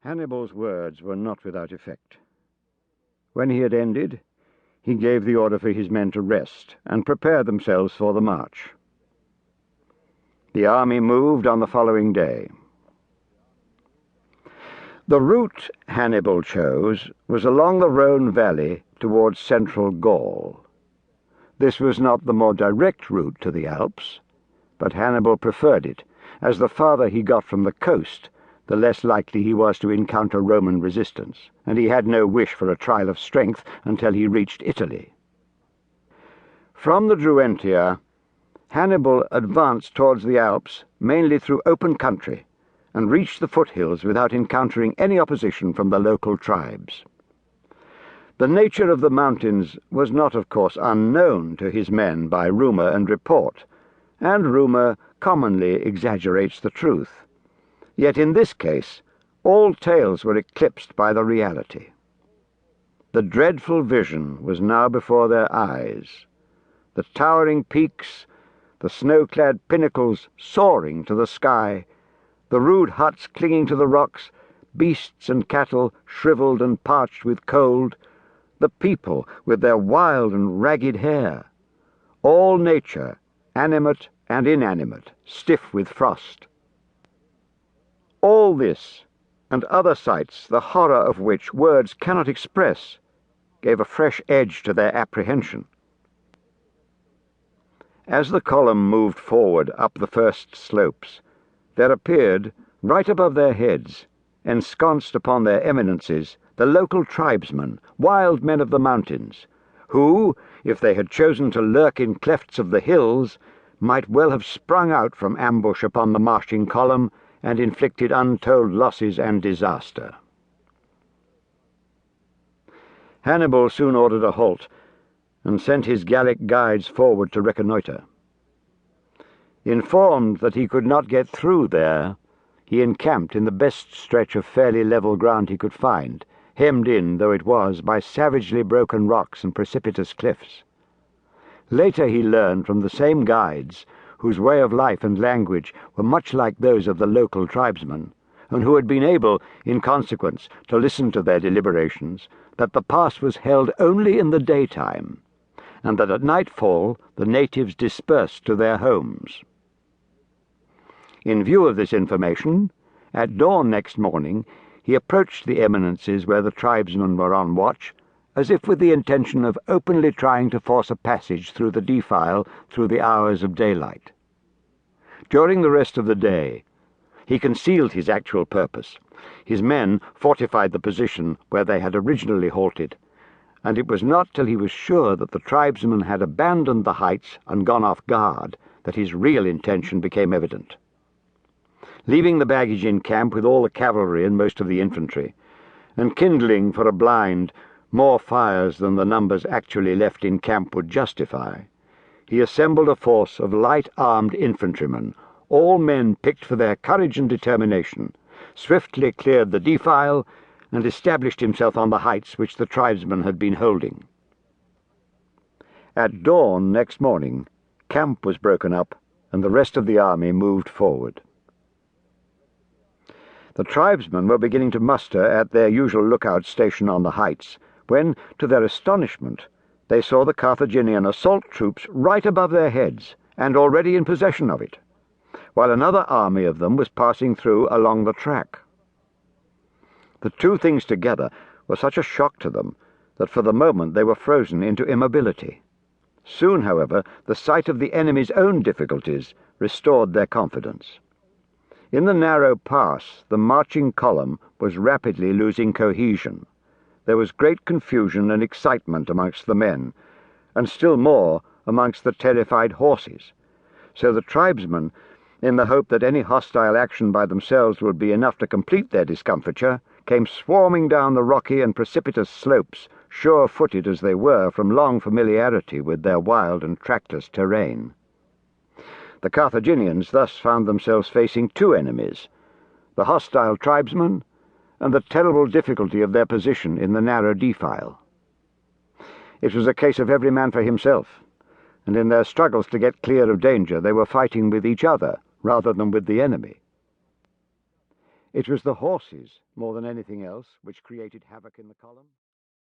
Hannibal's words were not without effect. When he had ended, he gave the order for his men to rest and prepare themselves for the march. The army moved on the following day. The route Hannibal chose was along the Rhone valley towards central Gaul. This was not the more direct route to the Alps, but Hannibal preferred it, as the farther he got from the coast, the less likely he was to encounter Roman resistance, and he had no wish for a trial of strength until he reached Italy. From the Druentia, Hannibal advanced towards the Alps mainly through open country, and reached the foothills without encountering any opposition from the local tribes. The nature of the mountains was not, of course, unknown to his men by rumour and report, and rumour commonly exaggerates the truth. Yet in this case, all tales were eclipsed by the reality. The dreadful vision was now before their eyes. The towering peaks, the snow-clad pinnacles soaring to the sky, the rude huts clinging to the rocks, beasts and cattle shriveled and parched with cold, the people with their wild and ragged hair, all nature, animate and inanimate, stiff with frost. All this, and other sights, the horror of which words cannot express, gave a fresh edge to their apprehension. As the column moved forward up the first slopes, there appeared, right above their heads, ensconced upon their eminences, the local tribesmen, wild men of the mountains, who, if they had chosen to lurk in clefts of the hills, might well have sprung out from ambush upon the marching column and inflicted untold losses and disaster. Hannibal soon ordered a halt, and sent his Gallic guides forward to reconnoitre. Informed that he could not get through there, he encamped in the best stretch of fairly level ground he could find, hemmed in, though it was, by savagely broken rocks and precipitous cliffs. Later he learned from the same guides, whose way of life and language were much like those of the local tribesmen, and who had been able, in consequence, to listen to their deliberations, that the pass was held only in the daytime, and that at nightfall the natives dispersed to their homes. In view of this information, at dawn next morning he approached the eminences where the tribesmen were on watch, as if with the intention of openly trying to force a passage through the defile through the hours of daylight. During the rest of the day, he concealed his actual purpose. His men fortified the position where they had originally halted, and it was not till he was sure that the tribesmen had abandoned the heights and gone off guard that his real intention became evident. Leaving the baggage in camp with all the cavalry and most of the infantry, and kindling for a blind more fires than the numbers actually left in camp would justify, he assembled a force of light-armed infantrymen, all men picked for their courage and determination, swiftly cleared the defile, and established himself on the heights which the tribesmen had been holding. At dawn next morning, camp was broken up, and the rest of the army moved forward. The tribesmen were beginning to muster at their usual lookout station on the heights, when, to their astonishment, they saw the Carthaginian assault troops right above their heads, and already in possession of it, while another army of them was passing through along the track. The two things together were such a shock to them that for the moment they were frozen into immobility. Soon, however, the sight of the enemy's own difficulties restored their confidence. In the narrow pass, the marching column was rapidly losing cohesion. There was great confusion and excitement amongst the men, and still more amongst the terrified horses, so the tribesmen, in the hope that any hostile action by themselves would be enough to complete their discomfiture, came swarming down the rocky and precipitous slopes, sure-footed as they were from long familiarity with their wild and trackless terrain. The Carthaginians thus found themselves facing two enemies, the hostile tribesmen and the terrible difficulty of their position in the narrow defile. It was a case of every man for himself, and in their struggles to get clear of danger they were fighting with each other rather than with the enemy. It was the horses, more than anything else, which created havoc in the column.